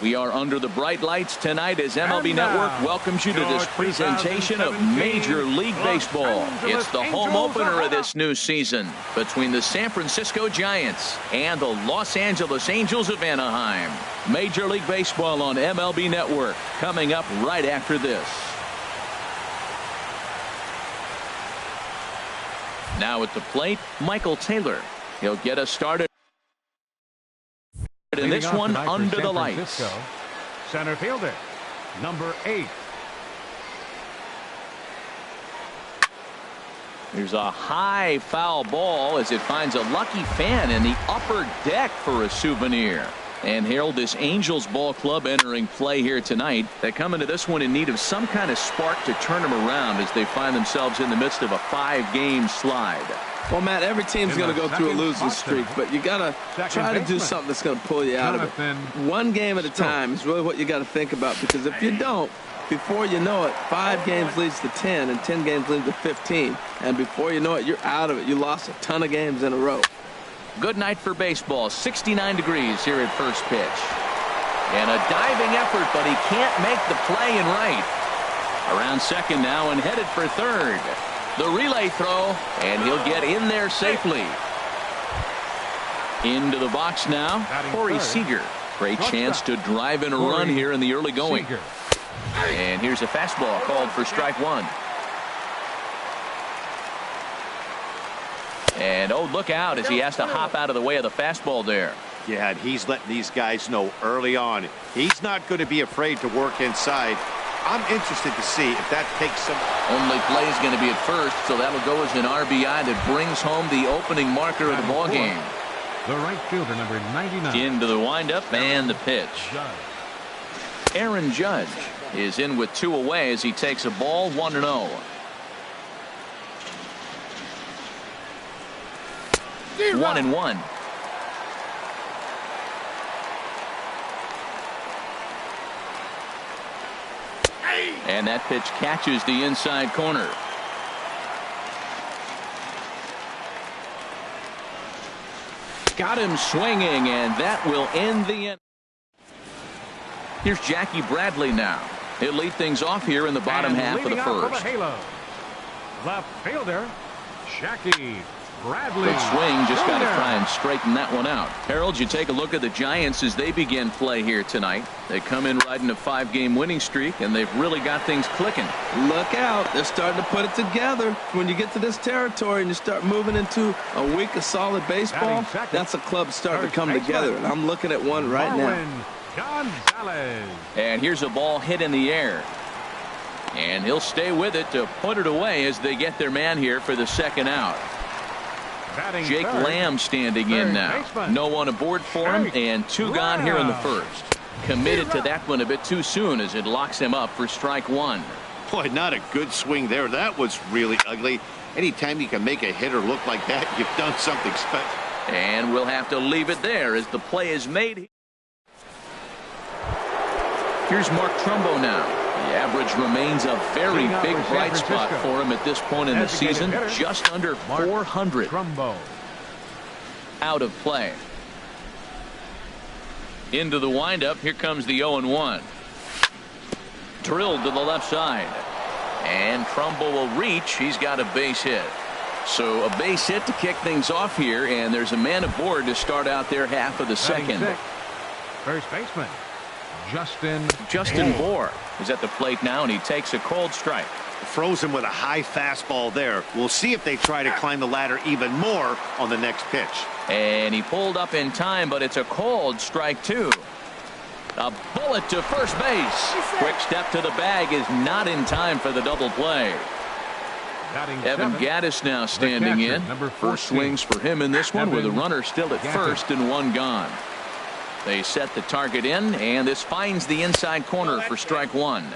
We are under the bright lights tonight as MLB Network welcomes you to this presentation of Major League Baseball. It's the home opener of this new season between the San Francisco Giants and the Los Angeles Angels of Anaheim. Major League Baseball on MLB Network coming up right after this. Now at the plate, Michael Taylor. He'll get us started in this one under the lights. Center fielder, number 8. There's a high foul ball as it finds a lucky fan in the upper deck for a souvenir. And Harold, this Angels ball club entering play here tonight. They come into this one in need of some kind of spark to turn them around as they find themselves in the midst of a 5-game slide. Well, Matt, every team's going to go through a losing streak, but you got to try to do something that's going to pull you out of it. One game at a time is really what you got to think about, because if you don't, before you know it, 5 games leads to 10, and 10 games leads to 15, and before you know it, you're out of it. You lost a ton of games in a row. Good night for baseball. 69 degrees here at first pitch. And a diving effort, but he can't make the play in right. Around second now and headed for third. The relay throw, and he'll get in there safely. Into the box now, Corey Seager. Great chance to drive in a run here in the early going. And here's a fastball called for strike 1. And oh, look out as he has to hop out of the way of the fastball there. Yeah, and he's letting these guys know early on he's not going to be afraid to work inside. I'm interested to see if that takes some. Only play is going to be at first, so that'll go as an RBI that brings home the opening marker of the ball game. The right fielder, number 99. Into the windup and the pitch. Aaron Judge is in with 2 away as he takes a ball 1-0. One and one. And that pitch catches the inside corner. Got him swinging, and that will end the inning. Here's Jackie Bradley now. He'll lead things off here in the bottom half of the first. The fielder, Jackie Bradley. Good swing, just got to try and straighten that one out. Harold, you take a look at the Giants as they begin play here tonight. They come in riding a 5-game winning streak, and they've really got things clicking. Look out. They're starting to put it together. When you get to this territory and you start moving into a week of solid baseball, that's a club starting to come together. And I'm looking at one right now. Gonzalez. And here's a ball hit in the air. And he'll stay with it to put it away as they get their man here for the second out. Jake Lamb standing in now. No one aboard for him, and 2 gone here in the first. Committed to that one a bit too soon as it locks him up for strike 1. Boy, not a good swing there. That was really ugly. Anytime you can make a hitter look like that, you've done something special. And we'll have to leave it there as the play is made. Here's Mark Trumbo now. The average remains a very big bright spot for him at this point in the season. Just under 400. Out of play. Into the windup. Here comes the 0-1. Drilled to the left side. And Trumbo will reach. He's got a base hit. So a base hit to kick things off here. And there's a man aboard to start out their half of the second. First baseman, Justin Bohr is at the plate now, and he takes a cold strike. Frozen with a high fastball there. We'll see if they try to climb the ladder even more on the next pitch. And he pulled up in time, but it's a cold strike 2. A bullet to first base. Quick step to the bag is not in time for the double play. Evan Gaddis now standing in. 4 swings for him in this one with a runner still at first and 1 gone. They set the target in, and this finds the inside corner for strike 1.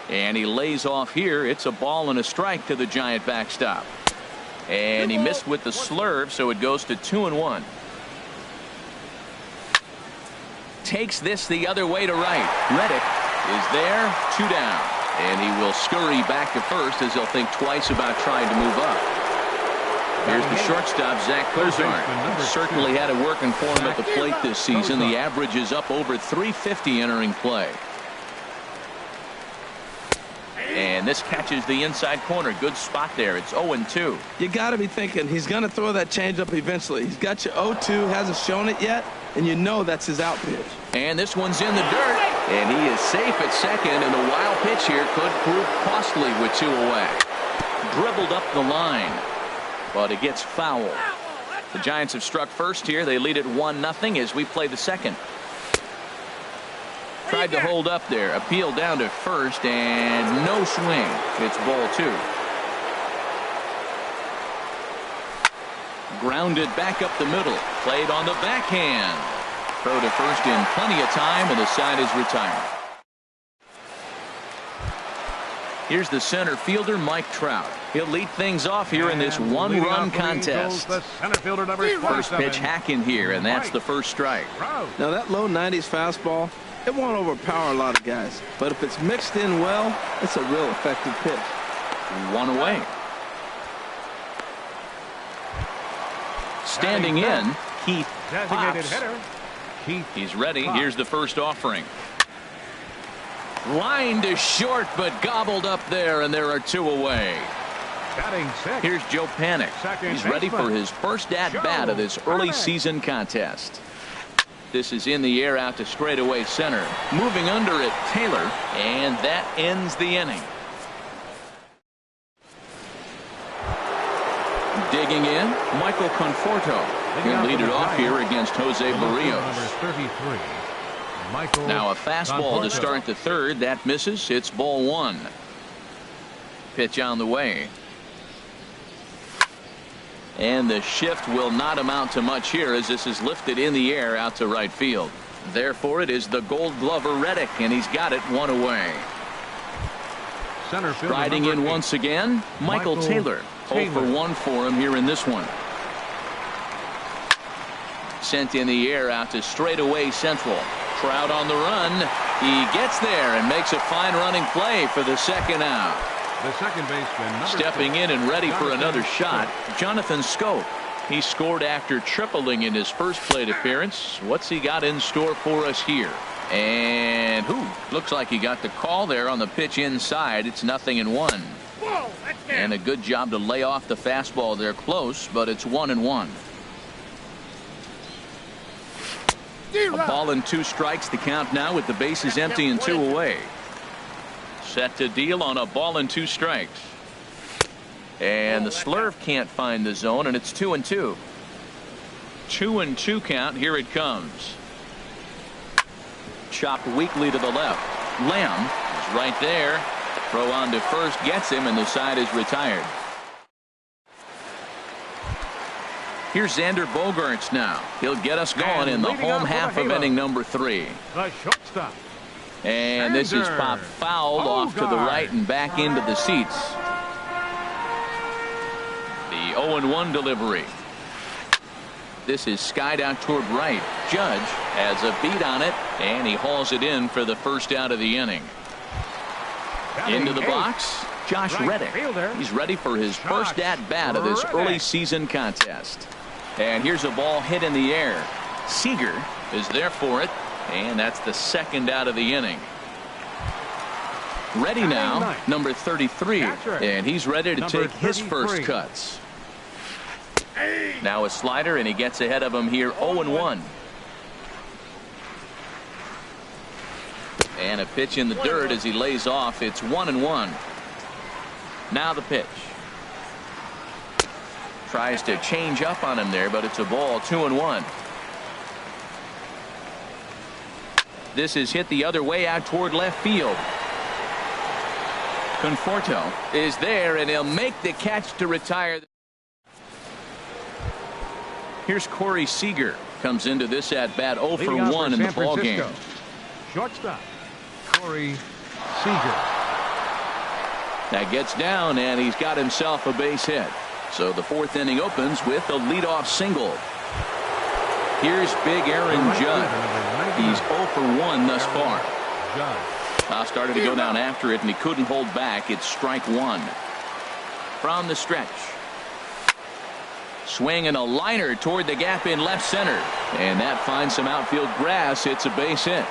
And he lays off here. It's a ball and a strike to the Giant backstop. And he missed with the slurve, so it goes to 2-1. Takes this the other way to right. Reddick is there, 2 down. And he will scurry back to first as he'll think twice about trying to move up. Here's the shortstop, Zach Cozart. Certainly had it working for him at the plate this season. The average is up over 350 entering play. And this catches the inside corner. Good spot there. It's 0-2. You got to be thinking he's going to throw that changeup eventually. He's got you 0-2, hasn't shown it yet, and you know that's his out pitch. And this one's in the dirt, and he is safe at second, and the wild pitch here could prove costly with 2 away. Dribbled up the line, but it gets fouled. The Giants have struck first here. They lead it 1-0 as we play the second. Tried to hold up there. Appeal down to first, and no swing. It's ball 2. Grounded back up the middle. Played on the backhand. Throw to first in plenty of time, and the side is retired. Here's the center fielder, Mike Trout. He'll lead things off here in this one-run contest. First pitch hacking here, and that's the first strike. Now that low 90s fastball, it won't overpower a lot of guys, but if it's mixed in well, it's a real effective pitch. 1 away. Standing in, Keith Pops. He's ready. Here's the first offering. Line to short, but gobbled up there, and there are 2 away. Here's Joe Panik. He's ready for his first at-bat of this early season contest. This is in the air out to straightaway center. Moving under it, Taylor, and that ends the inning. Digging in, Michael Conforto. He'll lead it off here against Jose Barrios. Now a fastball to start the third. That misses. It's ball 1. Pitch on the way. And the shift will not amount to much here as this is lifted in the air out to right field. Therefore, it is the Gold Glover Reddick, and he's got it 1 away. Riding in once again, Michael Taylor. 0 for 1 for him here in this one. Sent in the air out to straightaway central. Trout on the run. He gets there and makes a fine running play for the second out. The second baseman, stepping in and ready for another shot, Jonathan Schoop. He scored after tripling in his first plate appearance. What's he got in store for us here? And looks like he got the call there on the pitch inside. It's 0-1. And a good job to lay off the fastball there close, but it's 1-1. A ball and 2 strikes, the count now with the bases empty and 2 away. Set to deal on a ball and 2 strikes. And the slurve can't find the zone, and it's 2-2. 2-2 count. Here it comes. Chopped weakly to the left. Lamb is right there. Throw on to first gets him, and the side is retired. Here's Xander Bogaerts now. He'll get us going in the home half of inning number 3. The shortstop. And this is popped fouled off to the right and back into the seats. The 0-1 delivery. This is skied out toward right. Judge has a beat on it, and he hauls it in for the first out of the inning. Into the box, Josh Reddick. He's ready for his first at-bat of this early season contest. And here's a ball hit in the air. Seager is there for it, and that's the second out of the inning. Ready now, number 33, and he's ready to take his first cuts. Now a slider, and he gets ahead of him here, 0-1. And a pitch in the dirt as he lays off. It's 1-1. Now the pitch. Tries to change up on him there, but it's a ball. 2-1. This is hit the other way out toward left field. Conforto is there, and he'll make the catch to retire. Here's Corey Seager. Comes into this at bat 0 for 1 in the ball game. Shortstop Corey Seager. That gets down, and he's got himself a base hit. So the 4th inning opens with a leadoff single. Here's big Aaron Judd. He's 0 for 1 thus far. Now started to go down after it, and he couldn't hold back. It's strike 1. From the stretch. Swing and a liner toward the gap in left center. And that finds some outfield grass. It's a base hit.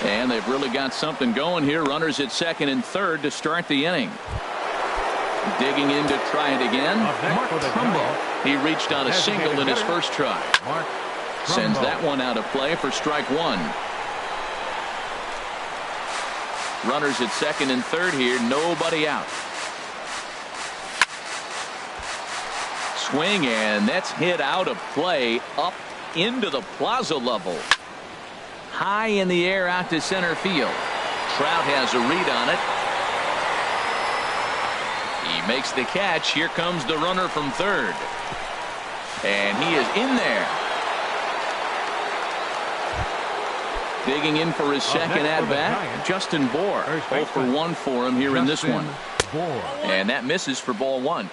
And they've really got something going here. Runners at second and third to start the inning. Digging in to try it again. Mark Trumbo. He reached on a single in his first try. Sends that one out of play for strike one. Runners at second and third here. Nobody out. Swing, and that's hit out of play up into the plaza level. High in the air out to center field. Trout has a read on it. He makes the catch. Here comes the runner from third. And he is in there. Digging in for his second at-bat, Justin Bour. 0 for 1 for him here in this one. And that misses for ball one.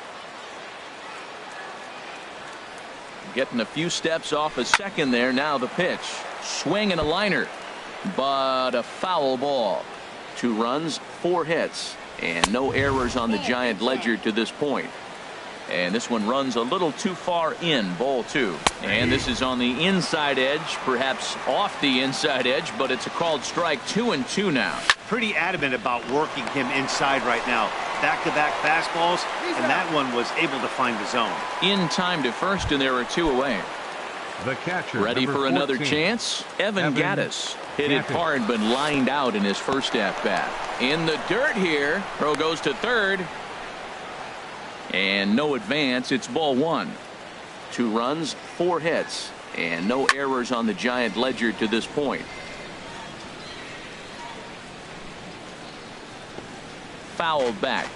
Getting a few steps off a second there. Now the pitch. Swing and a liner. But a foul ball. 2 runs, 4 hits. And no errors on the Giant ledger to this point. And this one runs a little too far in, ball 2. And this is on the inside edge, perhaps off the inside edge, but it's a called strike. 2-2 now. Pretty adamant about working him inside right now. Back-to-back fastballs, and that one was able to find the zone. In time to first, and there are 2 away. The catcher, ready for another chance. Evan Gattis hit it hard but lined out in his first at bat. In the dirt here. Throw goes to third. And no advance. It's ball 1. 2 runs, 4 hits, and no errors on the Giant ledger to this point. Fouled back.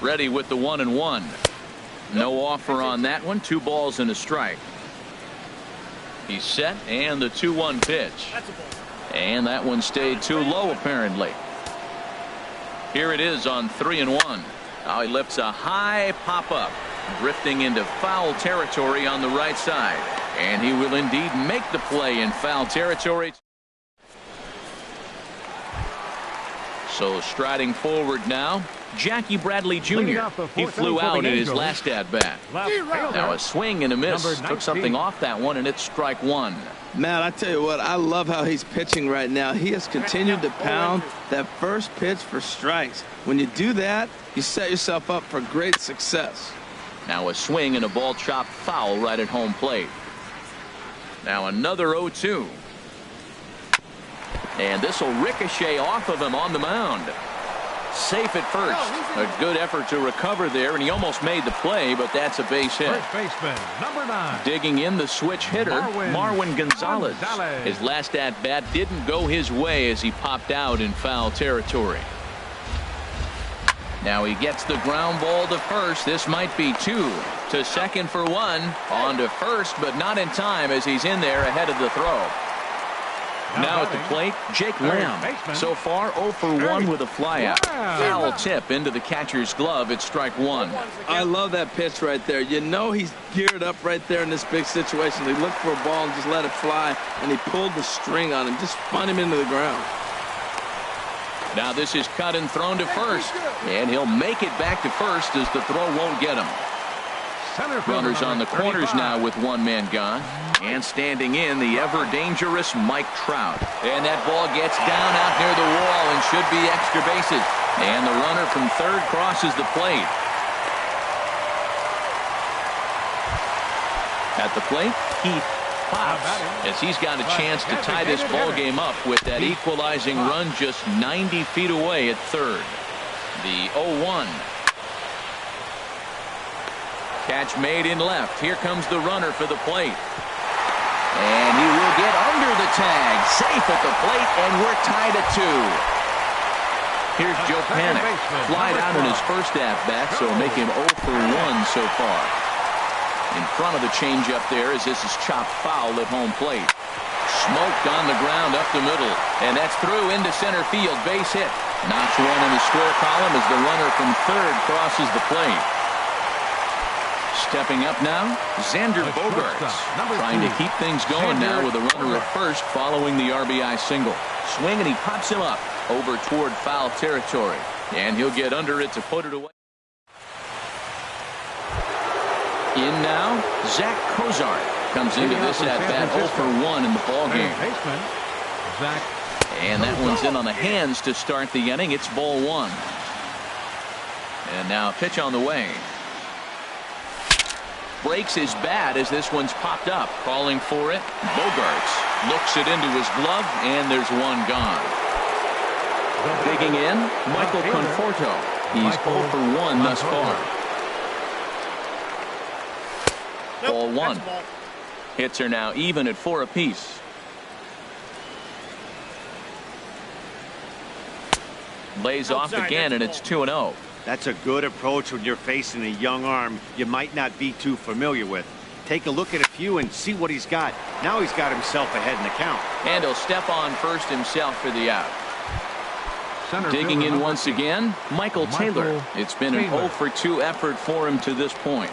Ready with the 1-1. No offer on that one. 2 balls and a strike. He's set, and the 2-1 pitch. And that one stayed too low apparently. Here it is on 3-1. Now he lifts a high pop-up, drifting into foul territory on the right side. And he will indeed make the play in foul territory. So striding forward now, Jackie Bradley Jr. He flew out in his last at-bat. Now a swing and a miss. Took something off that one, and it's strike 1. Matt, I tell you what, I love how he's pitching right now. He has continued to pound that first pitch for strikes. When you do that, you set yourself up for great success. Now a swing and a ball chopped foul right at home plate. Now another 0-2. And this will ricochet off of him on the mound. Safe at first. A good effort to recover there, and he almost made the play, but that's a base hit. First baseman, number 9. Digging in the switch hitter, Marwin Gonzalez. His last at-bat didn't go his way as he popped out in foul territory. Now he gets the ground ball to first. This might be 2. To second for 1. On to first, but not in time as he's in there ahead of the throw. Now at the plate, Jake Lamb. So far 0 for 1 with a flyout. Foul tip into the catcher's glove. It's strike 1. I love that pitch right there. You know he's geared up right there in this big situation. He looked for a ball and just let it fly, and he pulled the string on him. Just spun him into the ground. Now this is cut and thrown to first. And he'll make it back to first as the throw won't get him. Runners on the corners now with 1 man gone. And standing in, the ever-dangerous Mike Trout. And that ball gets down out near the wall and should be extra bases. And the runner from third crosses the plate. At the plate, Keith pops as he's got a chance to tie this ball game up with that equalizing run just 90 feet away at third. The 0-1. Catch made in left. Here comes the runner for the plate. And he will get under the tag. Safe at the plate, and we're tied at 2. Here's Joe Panik. Flied out in his first at-bat, so make him 0 for 1 so far. In front of the changeup there as this is chopped foul at home plate. Smoked on the ground up the middle. And that's through into center field. Base hit. Knocks one in the score column as the runner from third crosses the plate. Stepping up now, Xander Bogaerts, trying to keep things going now with a runner at first following the RBI single. Swing, and he pops him up over toward foul territory. And he'll get under it to put it away. In now, Zach Cozart comes into this at-bat 0 for 1 in the ballgame. And that one's in on the hands to start the inning. It's ball 1. And now pitch on the way. Breaks his bat as this one's popped up. Calling for it. Bogarts looks it into his glove, and there's one gone. Digging in, Michael Conforto. He's 0 for 1 thus far. Ball 1. Hits are now even at 4 apiece. Lays off again, and it's 2-0. That's a good approach when you're facing a young arm you might not be too familiar with. Take a look at a few and see what he's got. Now he's got himself ahead in the count. And he'll step on first himself for the out. Digging in once again, Michael Taylor. It's been an 0 for 2 effort for him to this point.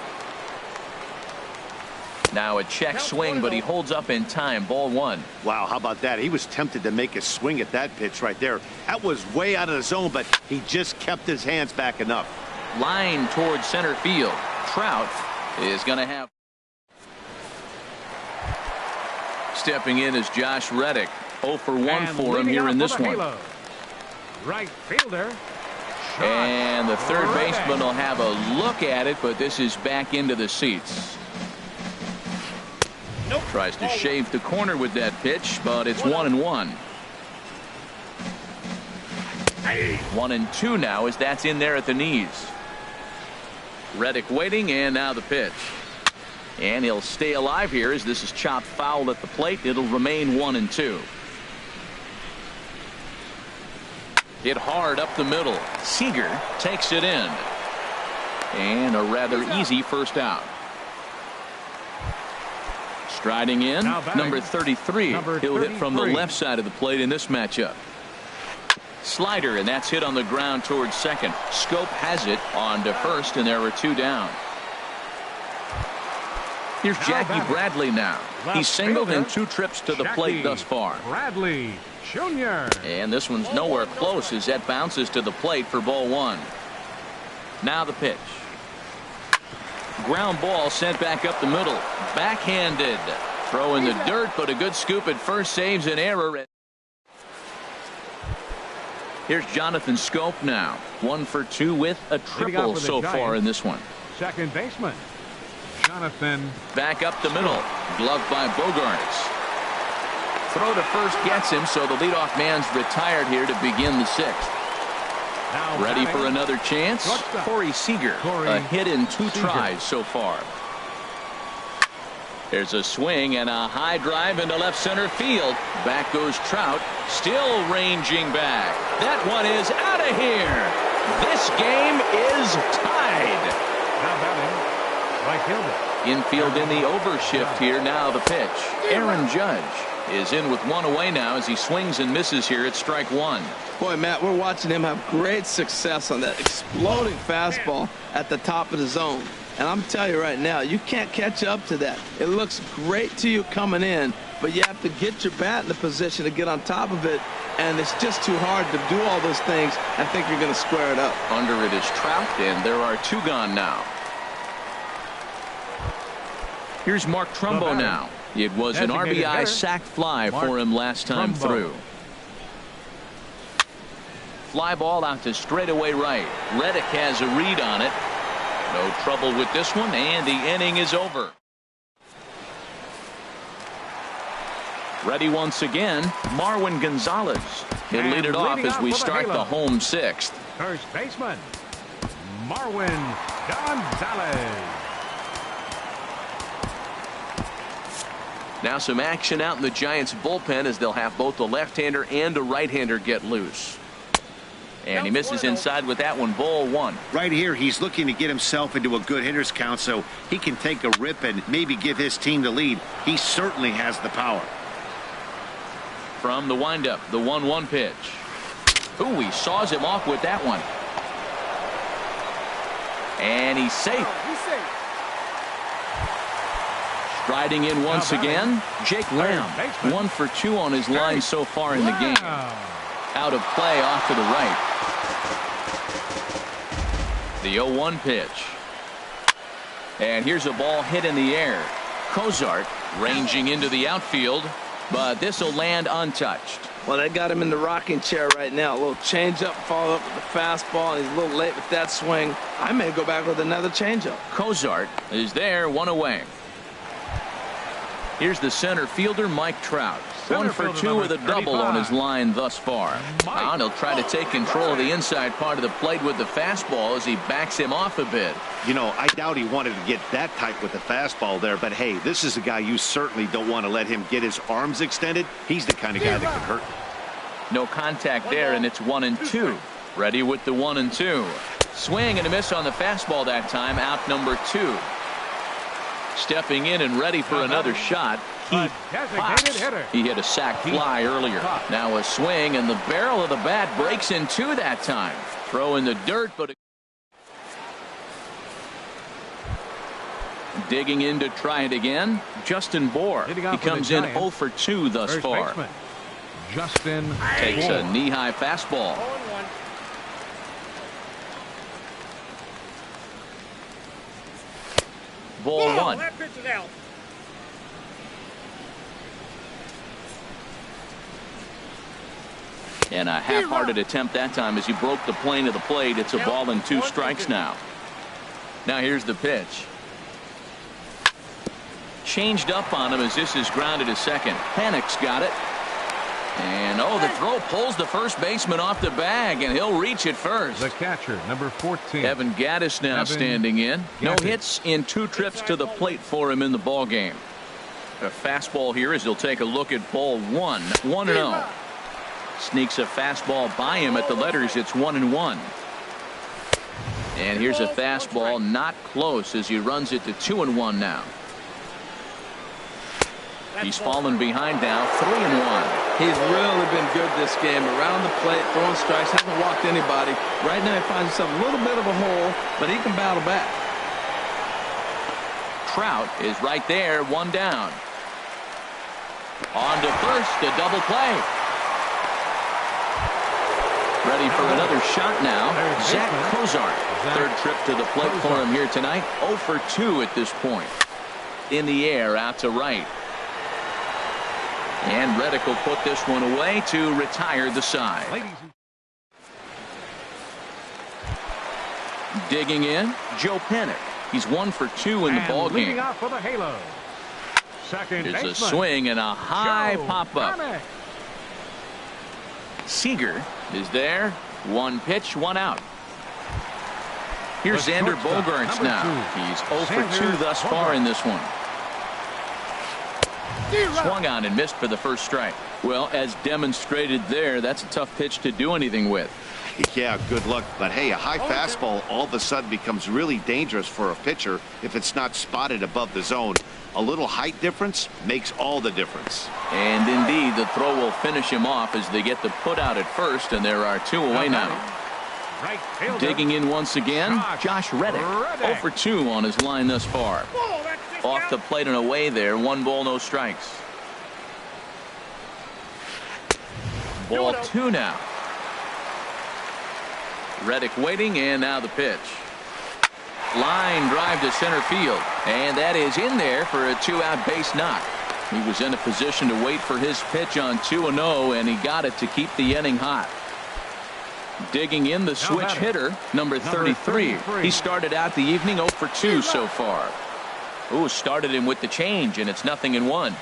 Now a check swing, but he holds up in time. Ball 1. Wow, how about that? He was tempted to make a swing at that pitch right there. That was way out of the zone, but he just kept his hands back enough. Line towards center field. Trout is going to have. Stepping in is Josh Reddick. 0 for 1 for him here in this one. Right fielder. And the third baseman will have a look at it, but this is back into the seats. Tries to shave the corner with that pitch, but it's 1-1. 1-2 now as that's in there at the knees. Reddick waiting, and now the pitch. And he'll stay alive here as this is chopped foul at the plate. It'll remain 1-2. Hit hard up the middle. Seager takes it in. And a rather easy first out. Striding in, number 33. He'll hit from the left side of the plate in this matchup. Slider, and that's hit on the ground towards second. Scope has it on to first, and there are 2 down. Here's Jackie Bradley now. He's singled in 2 trips to the plate thus far. Bradley Jr. And this one's nowhere close as that bounces to the plate for ball 1. Now the pitch. Ground ball sent back up the middle. Backhanded. Throw in the dirt, but a good scoop at first saves an error. Here's Jonathan Scope now. 1 for 2 with a triple so far in this one. Second baseman Jonathan. Back up the middle. Gloved by Bogarts. Throw to first gets him, so the leadoff man's retired here to begin the 6th. Ready for another chance? Corey Seager. A hit in 2 tries so far. There's a swing and a high drive into left center field. Back goes Trout. Still ranging back. That one is out of here. This game is tied. Now batting, right fielder. Infield in the overshift here. Now the pitch. Aaron Judge is in with 1 away now as he swings and misses here at strike 1. Boy, Matt, we're watching him have great success on that exploding fastball at the top of the zone. And I'm telling you right now, you can't catch up to that. It looks great to you coming in, but you have to get your bat in the position to get on top of it. And it's just too hard to do all those things. I think you're going to square it up. Under it is Trout, and there are 2 gone now. Here's Mark Trumbo now. It was an RBI sac fly for him last time through. Fly ball out to straightaway right. Reddick has a read on it. No trouble with this one, and the inning is over. Ready once again, Marwin Gonzalez. He'll lead it off as we start the home 6th. First baseman Marwin Gonzalez. Now some action out in the Giants bullpen as they'll have both a left-hander and a right-hander get loose. And he misses inside with that one. Ball 1. Right here, he's looking to get himself into a good hitter's count so he can take a rip and maybe give his team the lead. He certainly has the power. From the windup, the 1-1 pitch. Ooh, he saws him off with that one. And he's safe. Striding in once again, Jake Lamb. 1 for 2 on his line so far in the game. Out of play off to the right. The 0-1 pitch. And here's a ball hit in the air. Cozart ranging into the outfield, but this will land untouched. Well, they got him in the rocking chair right now. A little changeup, follow up with the fastball, and he's a little late with that swing. I may go back with another changeup. Cozart is there, one away. Here's the center fielder, Mike Trout. 1 for 2 with a double on his line thus far. Now he'll try to take control of the inside part of the plate with the fastball as he backs him off a bit. You know, I doubt he wanted to get that tight with the fastball there, but hey, this is a guy you certainly don't want to let him get his arms extended. He's the kind of guy that could hurt. No contact there, and it's 1-2. Ready with the 1-2. Swing and a miss on the fastball that time, out number 2. Stepping in and ready for another shot. He hit a sac fly earlier. Now a swing, and the barrel of the bat breaks in two that time. Throw in the dirt, but digging in to try it again. Justin Bohr. He comes in 0 for 2 thus far. Justin takes a knee-high fastball. Ball 1. That pitch is out. And a half-hearted attempt that time as he broke the plane of the plate. It's a ball and 2 strikes now. Now here's the pitch. Changed up on him as this is grounded to second. Panic's got it. And the throw pulls the first baseman off the bag, and he'll reach it first. The catcher, number 14. Evan Gattis now standing in. No hits in 2 trips to the plate for him in the ball game. A fastball here as he'll take a look at ball 1. 1-0. Sneaks a fastball by him at the letters. It's 1-1. And here's a fastball not close as he runs it to 2-1 now. He's fallen behind now, 3-1. He's really been good this game. Around the plate, throwing strikes, hasn't walked anybody. Right now he finds himself a little bit of a hole, but he can battle back. Trout is right there, 1 down. On to first, a double play. Ready for another shot now. Zach Cozart. 3rd trip to the plate for him here tonight. 0 for 2 at this point. In the air, out to right. And Reddick will put this one away to retire the side. Digging in, Joe Panik. He's 1 for 2 in the ball game. There's a swing and a high pop-up. Seager is there. 1 pitch, 1 out. Here's Xander Bogaerts now. He's 0 for 2 thus far in this one. Swung on and missed for the first strike. Well, as demonstrated there, that's a tough pitch to do anything with. Yeah, good luck. But hey, a high fastball all of a sudden becomes really dangerous for a pitcher if it's not spotted above the zone. A little height difference makes all the difference. And indeed, the throw will finish him off as they get the put out at first, and there are 2 away now. Digging in once again, Josh Reddick. 0 for 2 on his line thus far. Off the plate and away there. 1 ball, no strikes. Ball 2 now. Reddick waiting, and now the pitch. Line drive to center field, and that is in there for a 2-out base knock. He was in a position to wait for his pitch on 2-0, and he got it to keep the inning hot. Digging in, the switch hitter, number 33. He started out the evening 0 for 2 so far. Ooh, started him with the change, and it's 0-1.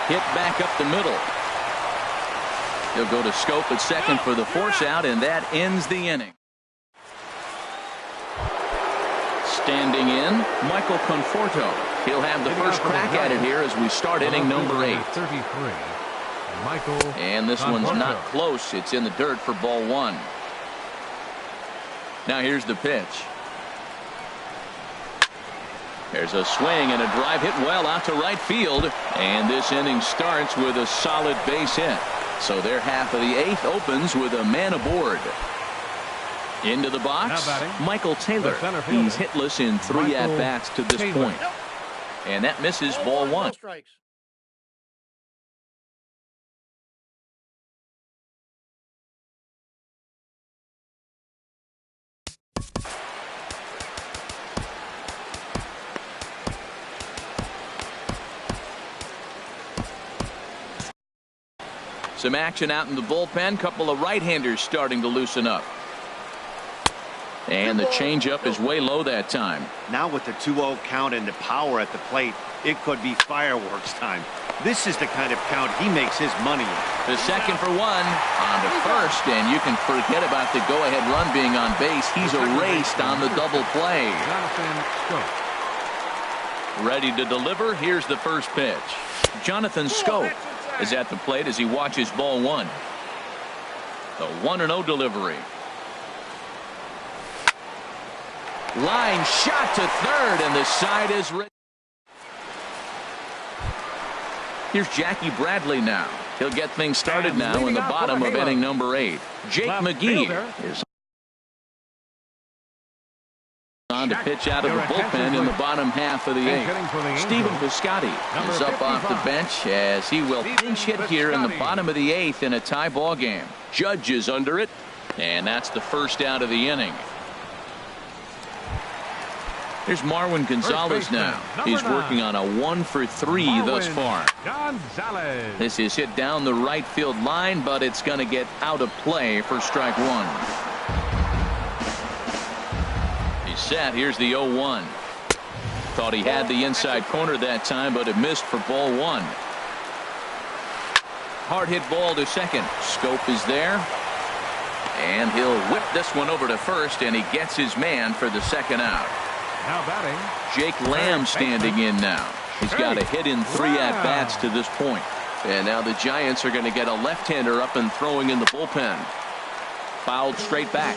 Hit back up the middle. He'll go to Scope at second for the force out, and that ends the inning. Standing in, Michael Conforto. He'll have the first crack at it here as we start inning number 8. And this one's not close. It's in the dirt for ball 1. Now here's the pitch. There's a swing and a drive hit well out to right field. And this inning starts with a solid base hit. So their half of the 8th opens with a man aboard. Into the box, Michael Taylor. He's hitless in 3 at-bats to this point. And that misses ball 1. Some action out in the bullpen. Couple of right-handers starting to loosen up. And the changeup is way low that time. Now with the 2-0 count and the power at the plate, it could be fireworks time. This is the kind of count he makes his money in. The second for one on to first, and you can forget about the go-ahead run being on base. He's erased on the double play. Ready to deliver. Here's the first pitch. Jonathan Scope is at the plate as he watches ball one. The 1-0 delivery. Line shot to third, and the side is ready. Here's Jackie Bradley now. He'll get things started now in the bottom of inning number 8. Jake McGee is on to pitch out of the bullpen in the bottom half of the 8th. Stephen Piscotty is up off the bench as he will pinch hit here in the bottom of the 8th in a tie ball game. Judge is under it, and that's the first out of the inning. Here's Marwin Gonzalez now. He's working on a 1-for-3 thus far. This is hit down the right field line, but it's going to get out of play for strike one. He's set. Here's the 0-1. Thought he had the inside corner that time, but it missed for ball one. Hard hit ball to second. Scope is there. And he'll whip this one over to first, and he gets his man for the second out. Now batting, Jake Lamb standing in now. He's got a hit in 3 at-bats to this point. And now the Giants are going to get a left-hander up and throwing in the bullpen. Fouled straight back.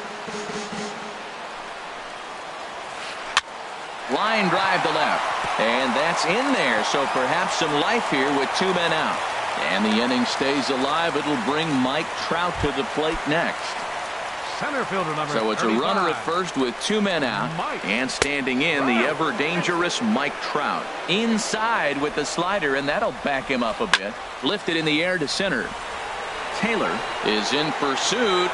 Line drive to left. And that's in there, so perhaps some life here with 2 men out. And the inning stays alive. It'll bring Mike Trout to the plate next. Center fielder number So it's 35. a runner at first with 2 men out. And standing in, the ever-dangerous Mike Trout. Inside with the slider, and that'll back him up a bit. Lifted in the air to center. Taylor is in pursuit.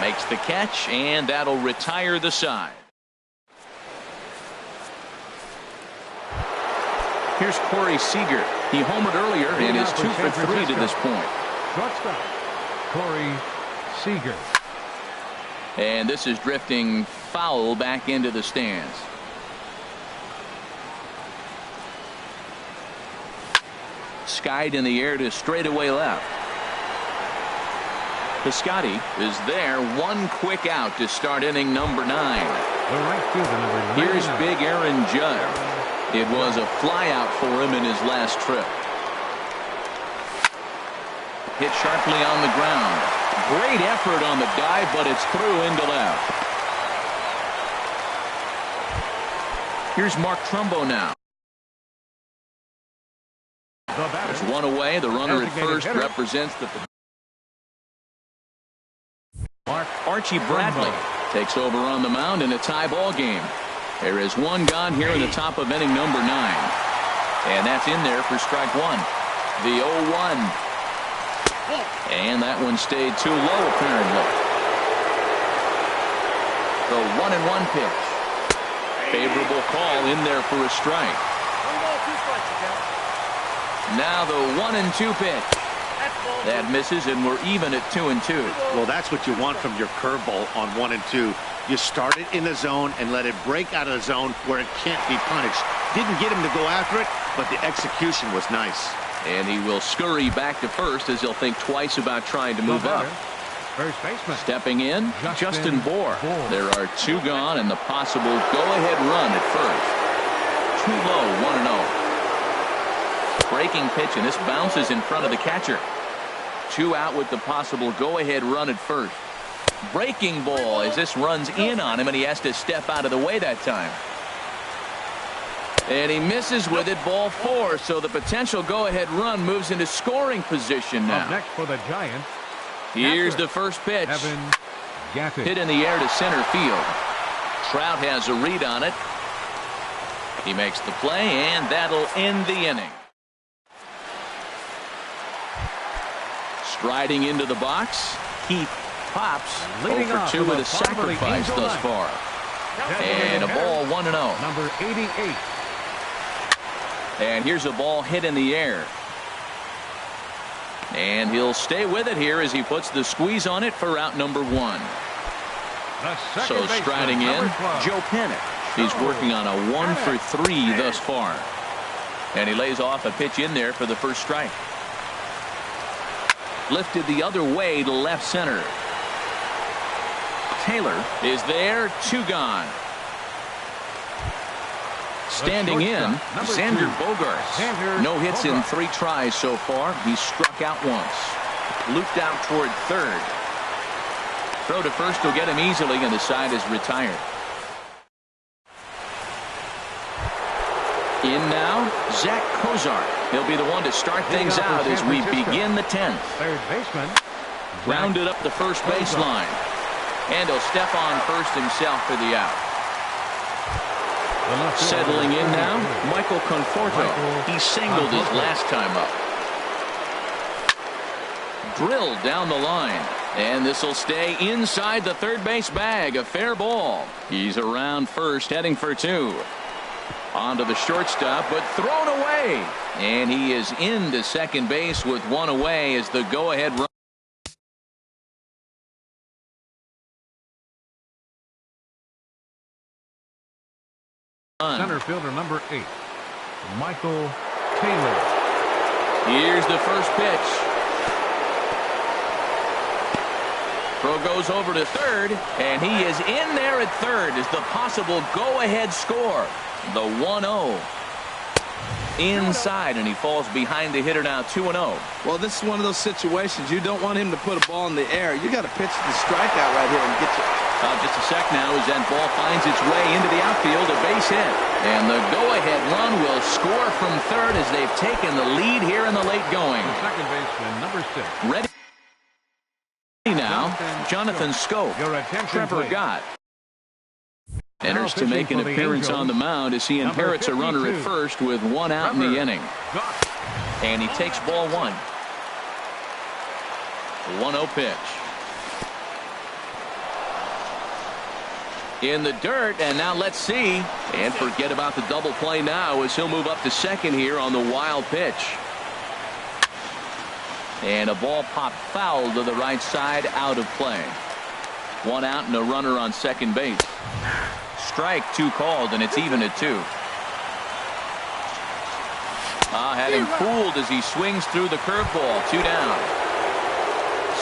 Makes the catch, and that'll retire the side. Here's Corey Seager. He homered earlier and is 2 for 3 to this point. Shortstop, Corey Seager. And this is drifting foul back into the stands. Skied in the air to straightaway left. Piscotty is there. 1 quick out to start inning number 9. The right fielder number 99. Here's big Aaron Judge. It was a flyout for him in his last trip. Hit sharply on the ground. Great effort on the dive, but it's through into left. Here's Mark Trumbo now. There's 1 away. The runner at first represents the... Archie Bradley takes over on the mound in a tie ball game. There is 1 gone here in the top of inning number 9. And that's in there for strike 1. The 0-1. And that one stayed too low, apparently. The 1-1 pitch. Favorable call in there for a strike. Now the 1-2 pitch. That misses, and we're even at 2-2. Well, that's what you want from your curveball on 1 and 2. You start it in the zone and let it break out of the zone where it can't be punished. Didn't get him to go after it, but the execution was nice. And he will scurry back to first as he'll think twice about trying to move up. First baseman. Stepping in, Justin Bour. There are 2 gone and the possible go-ahead run at first. Too low, 1-0. Breaking pitch, and this bounces in front of the catcher. 2 out with the possible go-ahead run at first. Breaking ball as this runs in on him, and he has to step out of the way that time. And he misses with it, ball 4, so the potential go-ahead run moves into scoring position now. Up next for the Giants. Here's the first pitch. Hit in the air to center field. Trout has a read on it. He makes the play, and that'll end the inning. Striding into the box, Keith Pops 0 for 2 with a sacrifice thus far. And a ball 1-0. Number 88. And here's a ball hit in the air. And he'll stay with it here as he puts the squeeze on it for out number 1. So striding in, Joe Panic. He's working on a 1 for 3 thus far. And he lays off a pitch in there for the first strike. Lifted the other way to left center. Taylor is there, 2 gone. Standing in, Xander Bogaerts. No hits in 3 tries so far. He's struck out once. Looped out toward third. Throw to first will get him easily, and the side is retired. In now, Zach Kozar. He'll be the one to start things out as we begin the 10th. Third baseman. Rounded up the first baseline. And he'll step on first himself for the out. Settling in now, Michael Conforto. He singled his last time up. Drilled down the line. And this will stay inside the third base bag. A fair ball. He's around first, heading for 2. Onto the shortstop, but thrown away. And he is into second base with 1 away as the go-ahead run. Center fielder number 8, Michael Taylor. Here's the first pitch. Throw goes over to third, and he is in there at third as the possible go-ahead score. The 1-0. Inside, and he falls behind the hitter now, 2-0. Well, this is one of those situations you don't want him to put a ball in the air. You got to pitch the strikeout right here and get you. Just a sec now as that ball finds its way into the outfield, a base hit. And the go-ahead run will score from third as they've taken the lead here in the late going. Second baseman number 6. Ready now, Jonathan Scope. Trevor Gott enters to make an appearance on the mound as he inherits a runner at first with 1 out in the inning. And he takes ball 1. 1-0 pitch. In the dirt, and now let's see. And forget about the double play now as he'll move up to second here on the wild pitch. And a ball popped foul to the right side, out of play. 1 out and a runner on second base. Strike 2 called, and it's even at 2. Had him fooled as he swings through the curveball. 2 down.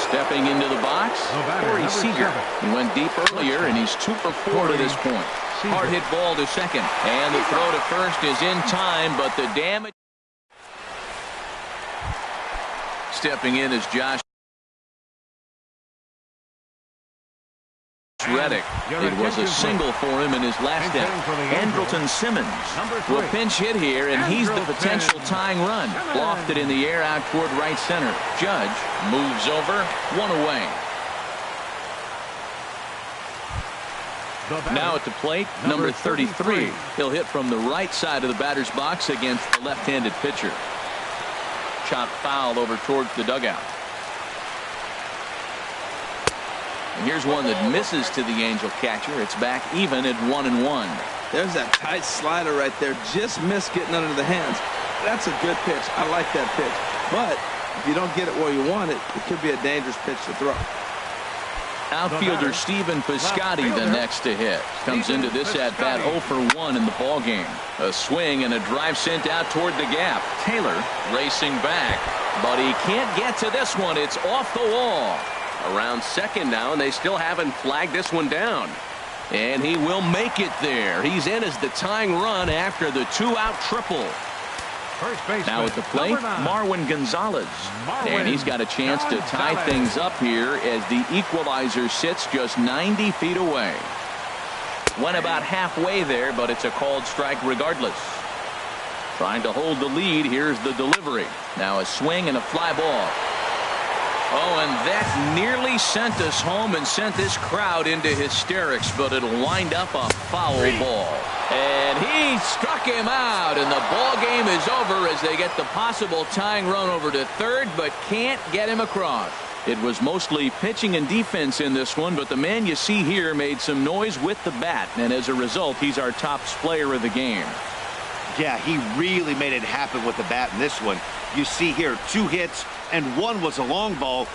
Stepping into the box, Corey Seager. He went deep earlier, and he's 2 for 4 to this point. Hard hit ball to second, and the throw to first is in time, but the damage. Stepping in is Josh Reddick. It was a single for him in his last inning. Andrelton Simmons will pinch hit here, and he's the potential tying run. Lofted in the air out toward right center. Judge moves over, 1 away. Now at the plate, number 33. He'll hit from the right side of the batter's box against the left-handed pitcher. Chopped foul over towards the dugout. And here's one that misses to the Angel catcher. It's back even at 1-1. There's that tight slider right there. Just missed getting under the hands. That's a good pitch. I like that pitch. But if you don't get it where you want it, it could be a dangerous pitch to throw. Outfielder Stephen Piscotty the next to hit. Comes into this at-bat 0 for 1 in the ballgame. A swing and a drive sent out toward the gap. Taylor racing back, but he can't get to this one. It's off the wall. Around second now, and they still haven't flagged this one down. And he will make it there. He's in as the tying run after the 2-out triple. Now at the plate, Marwin Gonzalez. And he's got a chance to tie things up here as the equalizer sits just 90 feet away. Went about halfway there, but it's a called strike regardless. Trying to hold the lead. Here's the delivery. Now a swing and a fly ball. Oh, and that nearly sent us home and sent this crowd into hysterics, but it'll wind up a foul ball. And he struck him out, and the ball game is over as they get the possible tying run over to third, but can't get him across. It was mostly pitching and defense in this one, but the man you see here made some noise with the bat, and as a result, he's our top player of the game. Yeah, he really made it happen with the bat in this one. You see here 2 hits, and 1 was a long ball,